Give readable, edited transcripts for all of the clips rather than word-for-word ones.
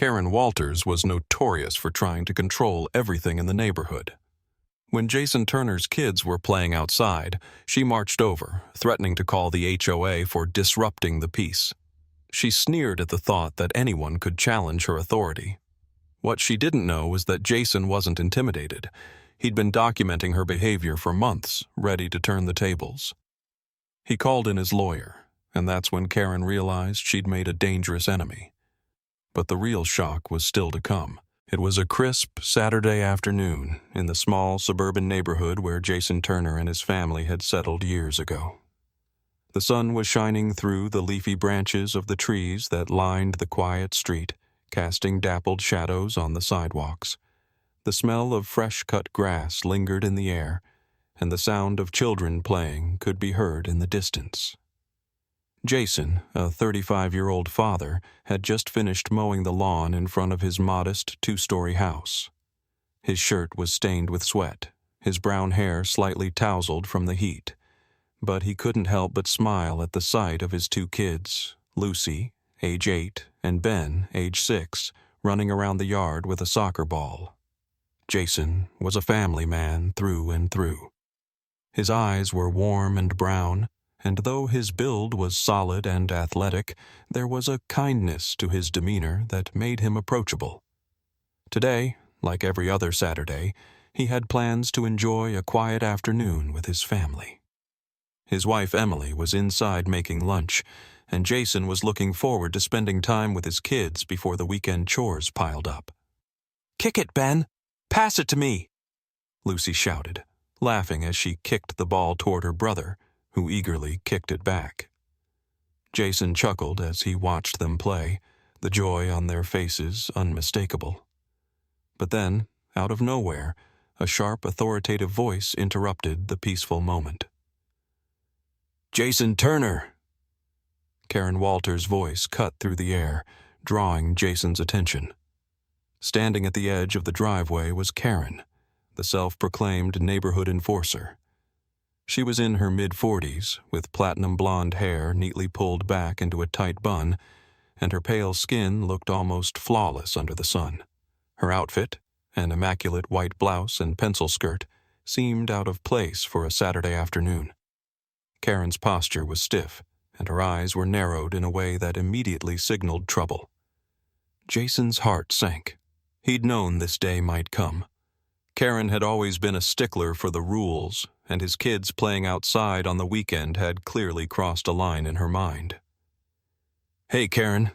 Karen Walters was notorious for trying to control everything in the neighborhood. When Jason Turner's kids were playing outside, she marched over, threatening to call the HOA for disrupting the peace. She sneered at the thought that anyone could challenge her authority. What she didn't know was that Jason wasn't intimidated. He'd been documenting her behavior for months, ready to turn the tables. He called in his lawyer, and that's when Karen realized she'd made a dangerous enemy. But the real shock was still to come. It was a crisp Saturday afternoon in the small suburban neighborhood where Jason Turner and his family had settled years ago. The sun was shining through the leafy branches of the trees that lined the quiet street, casting dappled shadows on the sidewalks. The smell of fresh-cut grass lingered in the air, and the sound of children playing could be heard in the distance. Jason, a 35-year-old father, had just finished mowing the lawn in front of his modest two-story house. His shirt was stained with sweat, his brown hair slightly tousled from the heat, but he couldn't help but smile at the sight of his two kids, Lucy, age 8, and Ben, age 6, running around the yard with a soccer ball. Jason was a family man through and through. His eyes were warm and brown, and though his build was solid and athletic, there was a kindness to his demeanor that made him approachable. Today, like every other Saturday, he had plans to enjoy a quiet afternoon with his family. His wife Emily was inside making lunch, and Jason was looking forward to spending time with his kids before the weekend chores piled up. "Kick it, Ben! Pass it to me!" Lucy shouted, laughing as she kicked the ball toward her brother, who eagerly kicked it back. Jason chuckled as he watched them play, the joy on their faces unmistakable. But then, out of nowhere, a sharp, authoritative voice interrupted the peaceful moment. "Jason Turner!" Karen Walters' voice cut through the air, drawing Jason's attention. Standing at the edge of the driveway was Karen, the self-proclaimed neighborhood enforcer. She was in her mid-40s, with platinum blonde hair neatly pulled back into a tight bun, and her pale skin looked almost flawless under the sun. Her outfit, an immaculate white blouse and pencil skirt, seemed out of place for a Saturday afternoon. Karen's posture was stiff, and her eyes were narrowed in a way that immediately signaled trouble. Jason's heart sank. He'd known this day might come. Karen had always been a stickler for the rules, and his kids playing outside on the weekend had clearly crossed a line in her mind. "Hey, Karen,"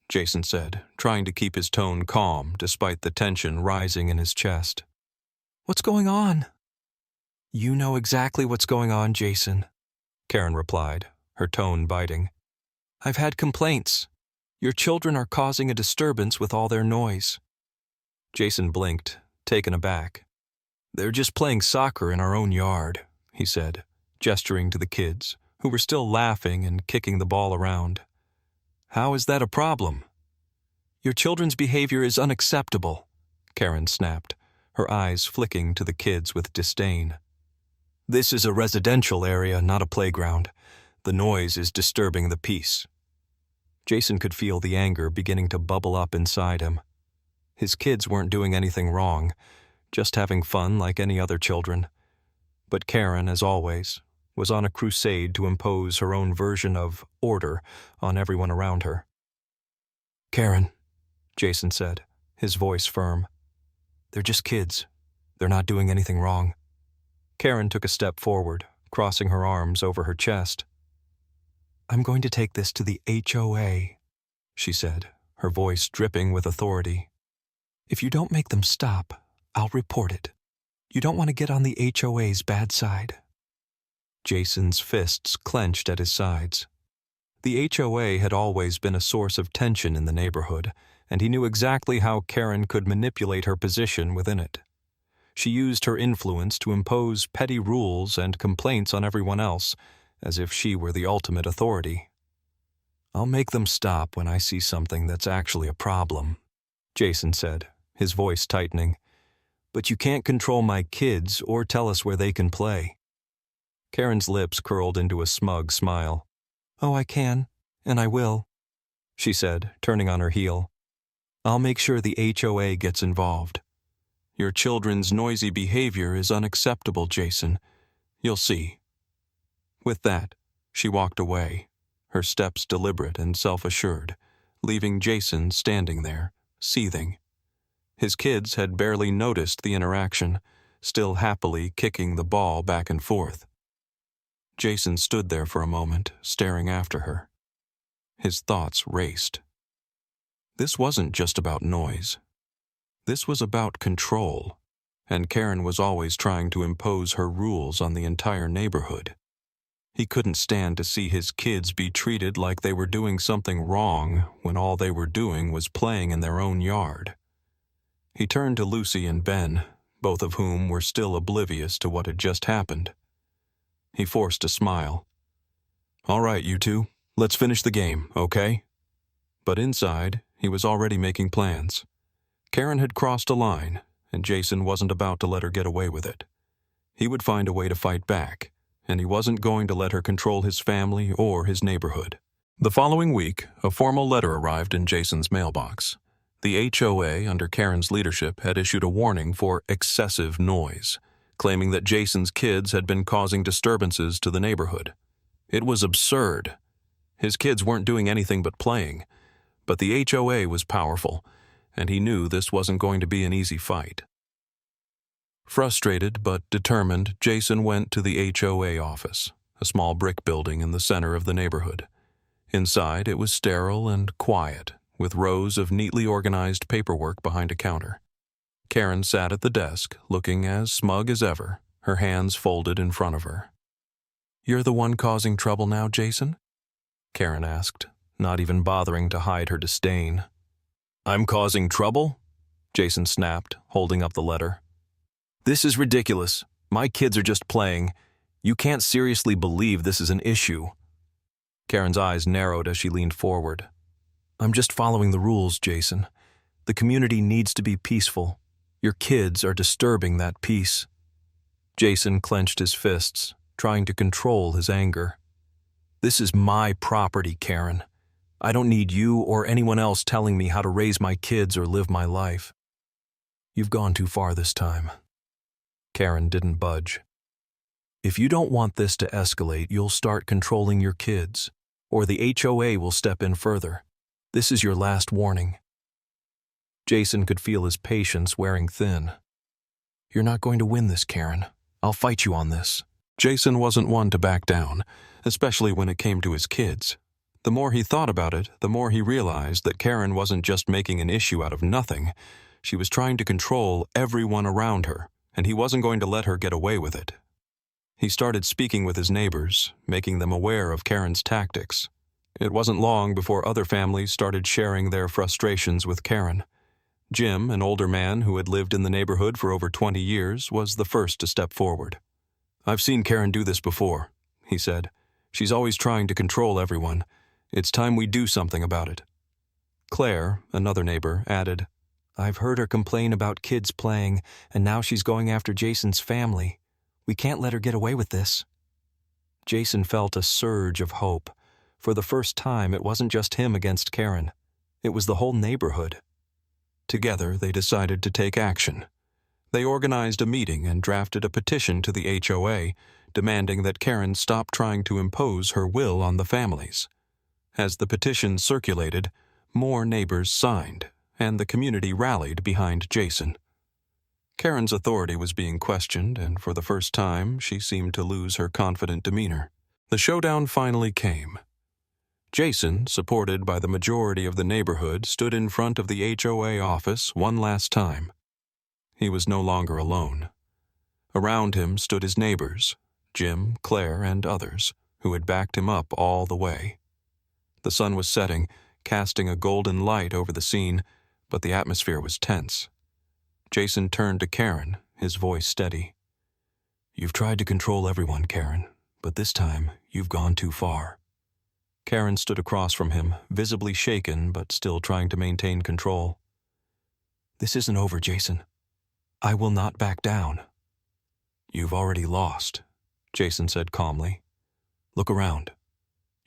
Jason said, trying to keep his tone calm despite the tension rising in his chest. "What's going on?" "You know exactly what's going on, Jason," Karen replied, her tone biting. "I've had complaints. Your children are causing a disturbance with all their noise." Jason blinked, taken aback. "They're just playing soccer in our own yard," he said, gesturing to the kids, who were still laughing and kicking the ball around. "How is that a problem?" "Your children's behavior is unacceptable," Karen snapped, her eyes flicking to the kids with disdain. "This is a residential area, not a playground. The noise is disturbing the peace." Jason could feel the anger beginning to bubble up inside him. His kids weren't doing anything wrong, just having fun like any other children. But Karen, as always, was on a crusade to impose her own version of order on everyone around her. "Karen," Jason said, his voice firm. "They're just kids. They're not doing anything wrong." Karen took a step forward, crossing her arms over her chest. "I'm going to take this to the HOA," she said, her voice dripping with authority. "If you don't make them stop, I'll report it. You don't want to get on the HOA's bad side." Jason's fists clenched at his sides. The HOA had always been a source of tension in the neighborhood, and he knew exactly how Karen could manipulate her position within it. She used her influence to impose petty rules and complaints on everyone else, as if she were the ultimate authority. "I'll make them stop when I see something that's actually a problem," Jason said, his voice tightening. "But you can't control my kids or tell us where they can play." Karen's lips curled into a smug smile. "Oh, I can, and I will," she said, turning on her heel. I'll make sure the HOA gets involved. Your children's noisy behavior is unacceptable, Jason. You'll see." With that, she walked away, her steps deliberate and self-assured, leaving Jason standing there, seething. His kids had barely noticed the interaction, still happily kicking the ball back and forth. Jason stood there for a moment, staring after her. His thoughts raced. This wasn't just about noise. This was about control, and Karen was always trying to impose her rules on the entire neighborhood. He couldn't stand to see his kids be treated like they were doing something wrong when all they were doing was playing in their own yard. He turned to Lucy and Ben, both of whom were still oblivious to what had just happened. He forced a smile. "All right, you two, let's finish the game, okay?" But inside, he was already making plans. Karen had crossed a line, and Jason wasn't about to let her get away with it. He would find a way to fight back, and he wasn't going to let her control his family or his neighborhood. The following week, a formal letter arrived in Jason's mailbox. The HOA, under Karen's leadership, had issued a warning for excessive noise, claiming that Jason's kids had been causing disturbances to the neighborhood. It was absurd. His kids weren't doing anything but playing, but the HOA was powerful, and he knew this wasn't going to be an easy fight. Frustrated but determined, Jason went to the HOA office, a small brick building in the center of the neighborhood. Inside, it was sterile and quiet, with rows of neatly organized paperwork behind a counter. Karen sat at the desk, looking as smug as ever, her hands folded in front of her. "You're the one causing trouble now, Jason?" Karen asked, not even bothering to hide her disdain. "I'm causing trouble?" Jason snapped, holding up the letter. "This is ridiculous. My kids are just playing. You can't seriously believe this is an issue." Karen's eyes narrowed as she leaned forward. "I'm just following the rules, Jason. The community needs to be peaceful. Your kids are disturbing that peace." Jason clenched his fists, trying to control his anger. "This is my property, Karen. I don't need you or anyone else telling me how to raise my kids or live my life." "You've gone too far this time." Karen didn't budge. "If you don't want this to escalate, you'll start controlling your kids, or the HOA will step in further. This is your last warning." Jason could feel his patience wearing thin. "You're not going to win this, Karen. I'll fight you on this." Jason wasn't one to back down, especially when it came to his kids. The more he thought about it, the more he realized that Karen wasn't just making an issue out of nothing. She was trying to control everyone around her, and he wasn't going to let her get away with it. He started speaking with his neighbors, making them aware of Karen's tactics. It wasn't long before other families started sharing their frustrations with Karen. Jim, an older man who had lived in the neighborhood for over 20 years, was the first to step forward. "I've seen Karen do this before," he said. "She's always trying to control everyone. It's time we do something about it." Claire, another neighbor, added, "I've heard her complain about kids playing, and now she's going after Jason's family. We can't let her get away with this." Jason felt a surge of hope. For the first time, it wasn't just him against Karen. It was the whole neighborhood. Together, they decided to take action. They organized a meeting and drafted a petition to the HOA, demanding that Karen stop trying to impose her will on the families. As the petition circulated, more neighbors signed, and the community rallied behind Jason. Karen's authority was being questioned, and for the first time, she seemed to lose her confident demeanor. The showdown finally came. Jason, supported by the majority of the neighborhood, stood in front of the HOA office one last time. He was no longer alone. Around him stood his neighbors, Jim, Claire, and others, who had backed him up all the way. The sun was setting, casting a golden light over the scene, but the atmosphere was tense. Jason turned to Karen, his voice steady. "You've tried to control everyone, Karen, but this time you've gone too far." Karen stood across from him, visibly shaken but still trying to maintain control. "This isn't over, Jason. I will not back down." "You've already lost," Jason said calmly. "Look around.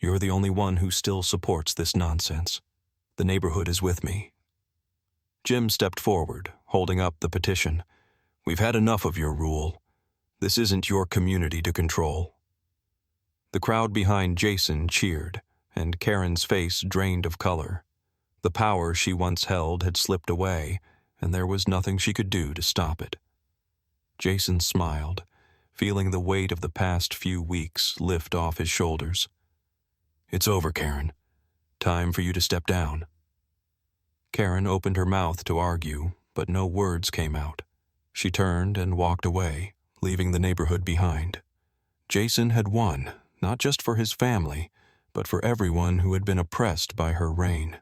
You're the only one who still supports this nonsense. The neighborhood is with me." Jim stepped forward, holding up the petition. "We've had enough of your rule. This isn't your community to control." The crowd behind Jason cheered, and Karen's face drained of color. The power she once held had slipped away, and there was nothing she could do to stop it. Jason smiled, feeling the weight of the past few weeks lift off his shoulders. "It's over, Karen. Time for you to step down." Karen opened her mouth to argue, but no words came out. She turned and walked away, leaving the neighborhood behind. Jason had won, not just for his family, but for everyone who had been oppressed by her reign.